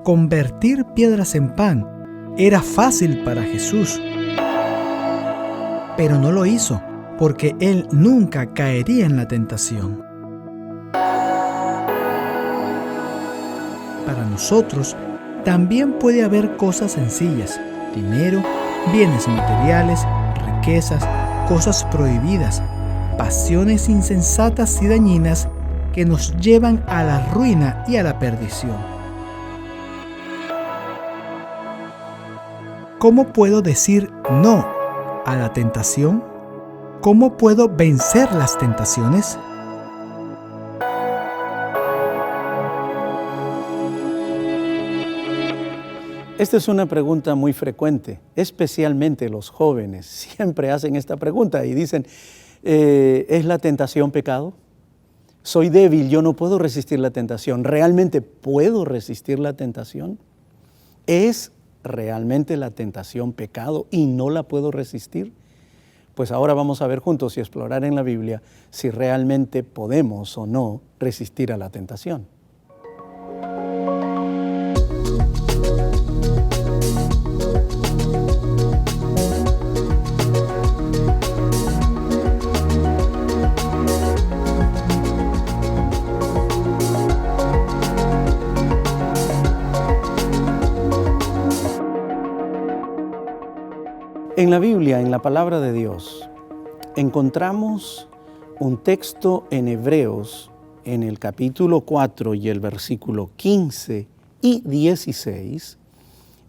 Convertir piedras en pan era fácil para Jesús, pero no lo hizo porque Él nunca caería en la tentación. Para nosotros, también puede haber cosas sencillas: dinero, bienes materiales, riquezas, cosas prohibidas, pasiones insensatas y dañinas que nos llevan a la ruina y a la perdición. ¿Cómo puedo decir no a la tentación? ¿Cómo puedo vencer las tentaciones? Esta es una pregunta muy frecuente, especialmente los jóvenes siempre hacen esta pregunta y dicen, ¿es la tentación pecado? Soy débil, yo no puedo resistir la tentación. ¿Realmente puedo resistir la tentación? ¿Es realmente la tentación pecado y no la puedo resistir? Pues ahora vamos a ver juntos y explorar en la Biblia si realmente podemos o no resistir a la tentación. En la Biblia, en la palabra de Dios, encontramos un texto en Hebreos, en el capítulo 4 y el versículo 15 y 16,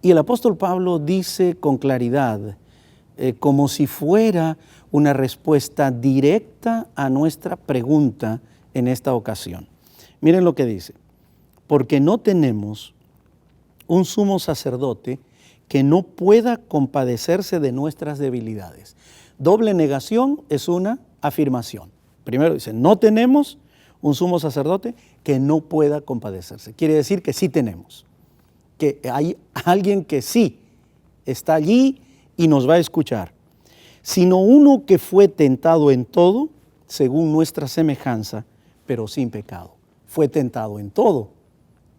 y el apóstol Pablo dice con claridad, como si fuera una respuesta directa a nuestra pregunta en esta ocasión. Miren lo que dice: porque no tenemos un sumo sacerdote que no pueda compadecerse de nuestras debilidades. Doble negación es una afirmación. Primero dice, no tenemos un sumo sacerdote que no pueda compadecerse. Quiere decir que sí tenemos, que hay alguien que sí está allí y nos va a escuchar. Sino uno que fue tentado en todo, según nuestra semejanza, pero sin pecado. Fue tentado en todo,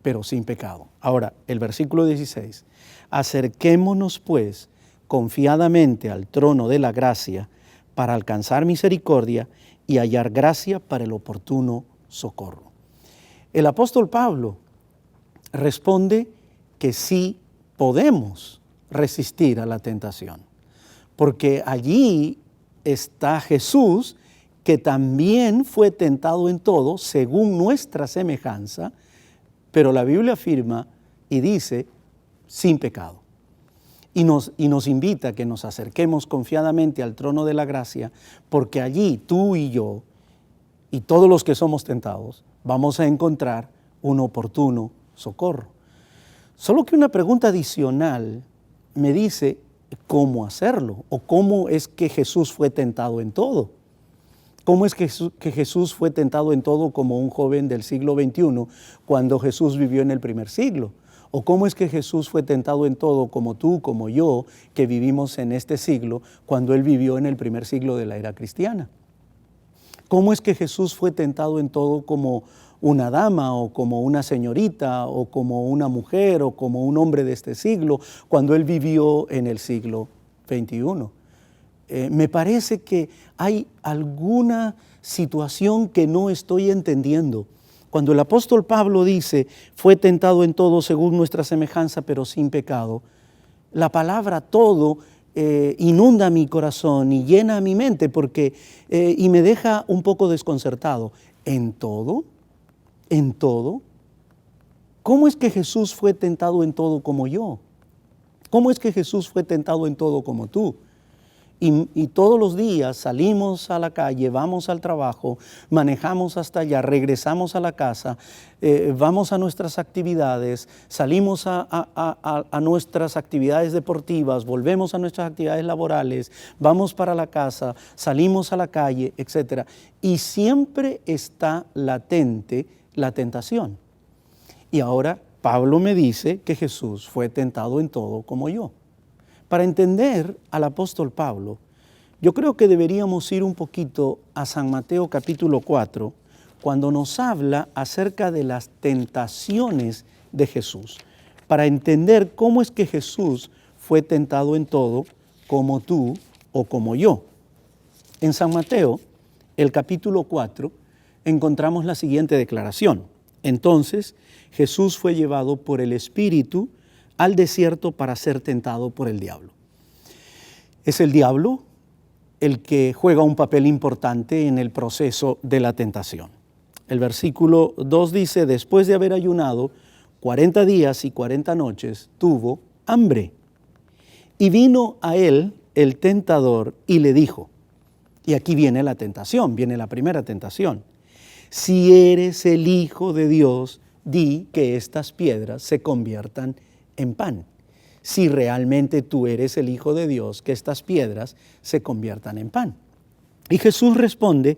pero sin pecado. Ahora, el versículo 16. Acerquémonos, pues, confiadamente al trono de la gracia para alcanzar misericordia y hallar gracia para el oportuno socorro. El apóstol Pablo responde que sí podemos resistir a la tentación, porque allí está Jesús, que también fue tentado en todo, según nuestra semejanza, pero la Biblia afirma y dice, sin pecado. Y nos invita a que nos acerquemos confiadamente al trono de la gracia, porque allí tú y yo, y todos los que somos tentados, vamos a encontrar un oportuno socorro. Solo que una pregunta adicional me dice cómo hacerlo, o cómo es que Jesús fue tentado en todo. ¿Cómo es que Jesús fue tentado en todo como un joven del siglo XXI cuando Jesús vivió en el primer siglo? ¿O cómo es que Jesús fue tentado en todo como tú, como yo, que vivimos en este siglo cuando Él vivió en el primer siglo de la era cristiana? ¿Cómo es que Jesús fue tentado en todo como una dama o como una señorita o como una mujer o como un hombre de este siglo cuando Él vivió en el siglo XXI? Me parece que hay alguna situación que no estoy entendiendo. Cuando el apóstol Pablo dice, fue tentado en todo según nuestra semejanza, pero sin pecado, la palabra todo inunda mi corazón y llena mi mente y me deja un poco desconcertado. ¿En todo? ¿En todo? ¿Cómo es que Jesús fue tentado en todo como yo? ¿Cómo es que Jesús fue tentado en todo como tú? Y todos los días salimos a la calle, vamos al trabajo, manejamos hasta allá, regresamos a la casa, vamos a nuestras actividades, salimos a nuestras actividades deportivas, volvemos a nuestras actividades laborales, vamos para la casa, salimos a la calle, etc. Y siempre está latente la tentación. Y ahora Pablo me dice que Jesús fue tentado en todo como yo. Para entender al apóstol Pablo, yo creo que deberíamos ir un poquito a San Mateo capítulo 4, cuando nos habla acerca de las tentaciones de Jesús. para entender cómo es que Jesús fue tentado en todo, como tú o como yo. En San Mateo, el capítulo 4, encontramos la siguiente declaración. Entonces, Jesús fue llevado por el Espíritu al desierto para ser tentado por el diablo. Es el diablo el que juega un papel importante en el proceso de la tentación. El versículo 2 dice, después de haber ayunado 40 días y 40 noches, tuvo hambre. Y vino a él el tentador y le dijo, y aquí viene la tentación, viene la primera tentación. Si eres el Hijo de Dios, di que estas piedras se conviertan en pan. Si realmente tú eres el Hijo de Dios, que estas piedras se conviertan en pan. Y Jesús responde,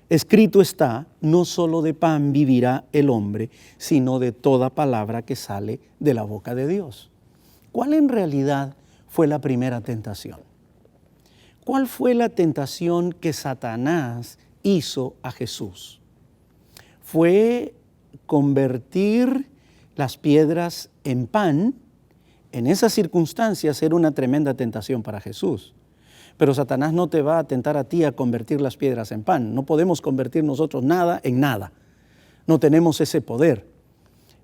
escrito está, no solo de pan vivirá el hombre, sino de toda palabra que sale de la boca de Dios. ¿Cuál en realidad fue la primera tentación? ¿Cuál fue la tentación que Satanás hizo a Jesús? Fue convertir las piedras en pan. En esas circunstancias era una tremenda tentación para Jesús. Pero Satanás no te va a tentar a ti a convertir las piedras en pan. No podemos convertir nosotros nada en nada. No tenemos ese poder.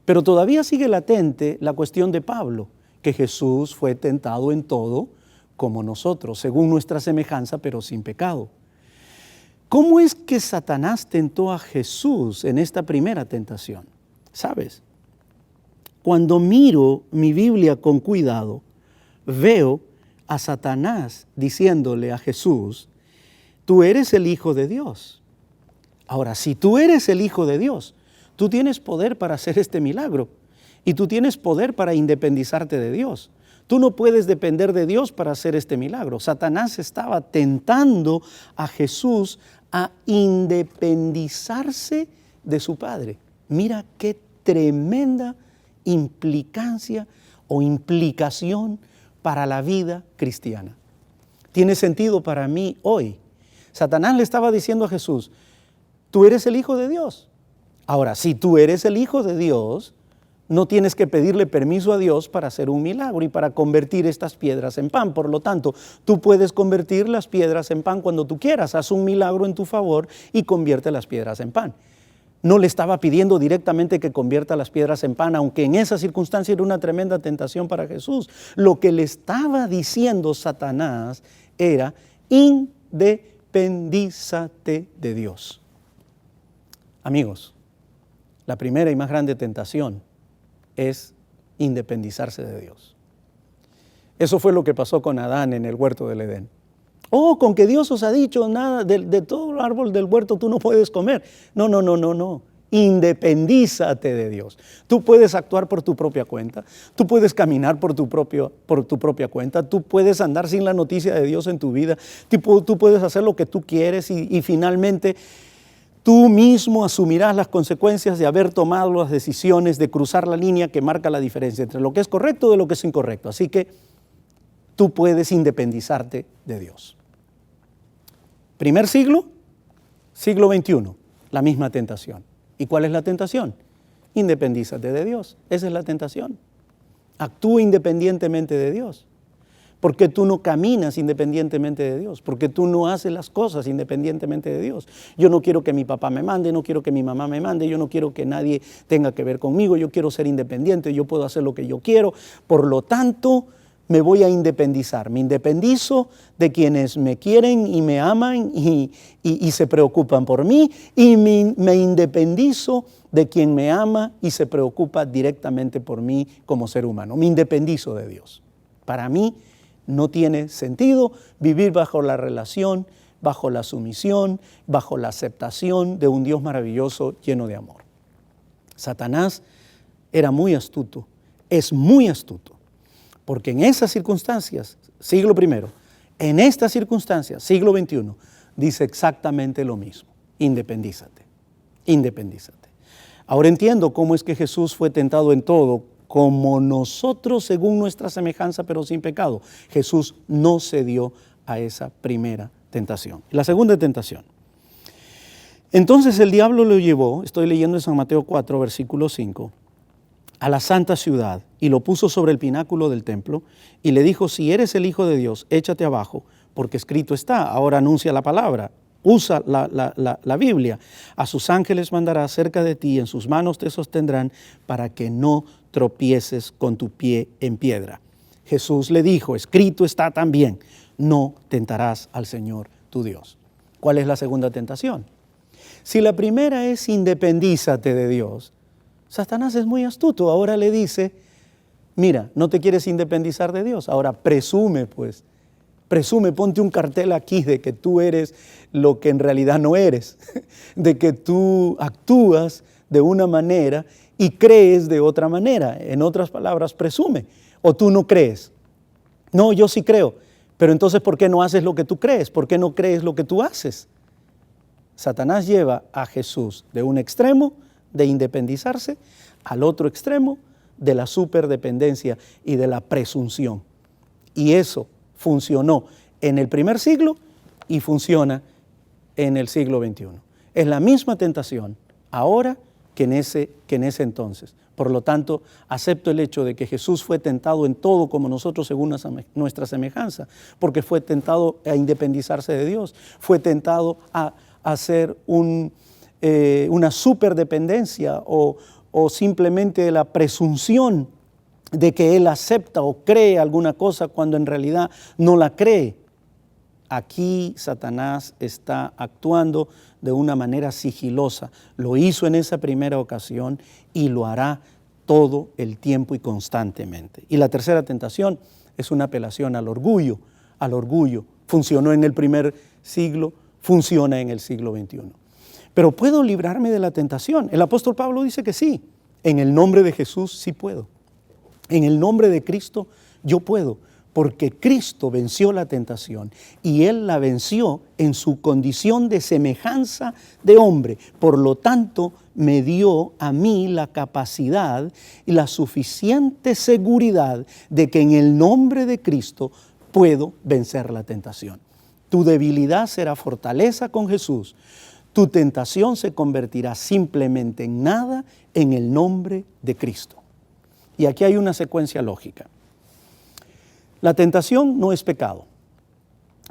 Pero todavía sigue latente la cuestión de Pablo, que Jesús fue tentado en todo como nosotros, según nuestra semejanza, pero sin pecado. ¿Cómo es que Satanás tentó a Jesús en esta primera tentación? ¿Sabes? Cuando miro mi Biblia con cuidado, veo a Satanás diciéndole a Jesús, tú eres el Hijo de Dios. Ahora, si tú eres el Hijo de Dios, tú tienes poder para hacer este milagro y tú tienes poder para independizarte de Dios. Tú no puedes depender de Dios para hacer este milagro. Satanás estaba tentando a Jesús a independizarse de su Padre. Mira qué tremenda implicancia o implicación para la vida cristiana. Tiene sentido para mí hoy. Satanás le estaba diciendo a Jesús, tú eres el Hijo de Dios. Ahora, si tú eres el Hijo de Dios, no tienes que pedirle permiso a Dios para hacer un milagro y para convertir estas piedras en pan. Por lo tanto, tú puedes convertir las piedras en pan cuando tú quieras. Haz un milagro en tu favor y convierte las piedras en pan. No le estaba pidiendo directamente que convierta las piedras en pan, aunque en esa circunstancia era una tremenda tentación para Jesús. Lo que le estaba diciendo Satanás era, independízate de Dios. Amigos, la primera y más grande tentación es independizarse de Dios. Eso fue lo que pasó con Adán en el huerto del Edén. Oh, con que Dios os ha dicho, nada de todo el árbol del huerto tú no puedes comer. No. Independízate de Dios. Tú puedes actuar por tu propia cuenta. Tú puedes caminar por tu propia cuenta. Tú puedes andar sin la noticia de Dios en tu vida. Tú puedes hacer lo que tú quieres y finalmente tú mismo asumirás las consecuencias de haber tomado las decisiones de cruzar la línea que marca la diferencia entre lo que es correcto y lo que es incorrecto. Así que tú puedes independizarte de Dios. Primer siglo, siglo XXI, la misma tentación. ¿Y cuál es la tentación? Independízate de Dios. Esa es la tentación. Actúa independientemente de Dios. Porque tú no caminas independientemente de Dios, porque tú no haces las cosas independientemente de Dios. Yo no quiero que mi papá me mande, no quiero que mi mamá me mande, yo no quiero que nadie tenga que ver conmigo, yo quiero ser independiente, yo puedo hacer lo que yo quiero, por lo tanto me voy a independizar. Me independizo de quienes me quieren y me aman y se preocupan por mí y me independizo de quien me ama y se preocupa directamente por mí como ser humano. Me independizo de Dios. Para mí, no tiene sentido vivir bajo la relación, bajo la sumisión, bajo la aceptación de un Dios maravilloso lleno de amor. Satanás era muy astuto, es muy astuto, porque en esas circunstancias, siglo I, en estas circunstancias, siglo XXI, dice exactamente lo mismo. Independízate, independízate. Ahora entiendo cómo es que Jesús fue tentado en todo, como nosotros según nuestra semejanza, pero sin pecado. Jesús no cedió a esa primera tentación. La segunda tentación. Entonces el diablo lo llevó, estoy leyendo en San Mateo 4, versículo 5, a la santa ciudad y lo puso sobre el pináculo del templo y le dijo: si eres el Hijo de Dios, échate abajo, porque escrito está. Ahora anuncia la palabra, usa la Biblia. A sus ángeles mandará cerca de ti, en sus manos te sostendrán para que no tropieces con tu pie en piedra. Jesús le dijo: escrito está también, no tentarás al Señor tu Dios. ¿Cuál es la segunda tentación? Si la primera es independízate de Dios, Satanás es muy astuto. Ahora le dice: mira, no te quieres independizar de Dios, ahora presume, ponte un cartel aquí de que tú eres lo que en realidad no eres, de que tú actúas de una manera y crees de otra manera. En otras palabras, presume. O tú no crees. No, yo sí creo. Pero entonces, ¿por qué no haces lo que tú crees? ¿Por qué no crees lo que tú haces? Satanás lleva a Jesús de un extremo de independizarse al otro extremo de la superdependencia y de la presunción. Y eso funcionó en el primer siglo y funciona en el siglo XXI. Es la misma tentación ahora que en ese entonces. Por lo tanto, acepto el hecho de que Jesús fue tentado en todo como nosotros según nuestra semejanza, porque fue tentado a independizarse de Dios, fue tentado a hacer una superdependencia o simplemente la presunción de que Él acepta o cree alguna cosa cuando en realidad no la cree. Aquí Satanás está actuando de una manera sigilosa. Lo hizo en esa primera ocasión y lo hará todo el tiempo y constantemente. Y la tercera tentación es una apelación al orgullo. Al orgullo. Funcionó en el primer siglo, funciona en el siglo XXI. Pero ¿puedo librarme de la tentación? El apóstol Pablo dice que sí. En el nombre de Jesús sí puedo. En el nombre de Cristo yo puedo. Porque Cristo venció la tentación y Él la venció en su condición de semejanza de hombre. Por lo tanto, me dio a mí la capacidad y la suficiente seguridad de que en el nombre de Cristo puedo vencer la tentación. Tu debilidad será fortaleza con Jesús. Tu tentación se convertirá simplemente en nada en el nombre de Cristo. Y aquí hay una secuencia lógica. La tentación no es pecado,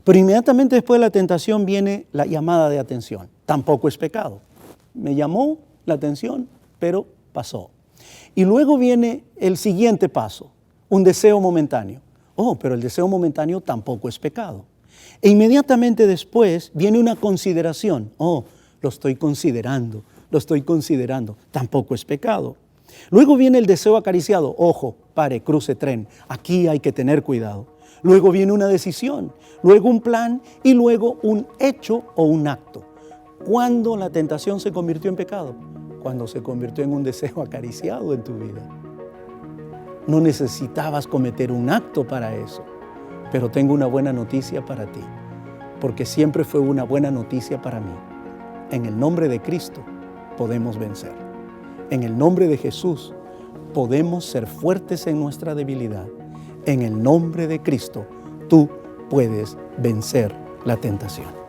pero inmediatamente después de la tentación viene la llamada de atención. Tampoco es pecado. Me llamó la atención, pero pasó. Y luego viene el siguiente paso, un deseo momentáneo. Oh, pero el deseo momentáneo tampoco es pecado. E inmediatamente después viene una consideración. Oh, lo estoy considerando. Tampoco es pecado. Luego viene el deseo acariciado. Ojo, pare, cruce tren. Aquí hay que tener cuidado. Luego viene una decisión, luego un plan y luego un hecho o un acto. ¿Cuándo la tentación se convirtió en pecado? Cuando se convirtió en un deseo acariciado en tu vida. No necesitabas cometer un acto para eso. Pero tengo una buena noticia para ti, porque siempre fue una buena noticia para mí. En el nombre de Cristo podemos vencer. En el nombre de Jesús podemos ser fuertes en nuestra debilidad. En el nombre de Cristo tú puedes vencer la tentación.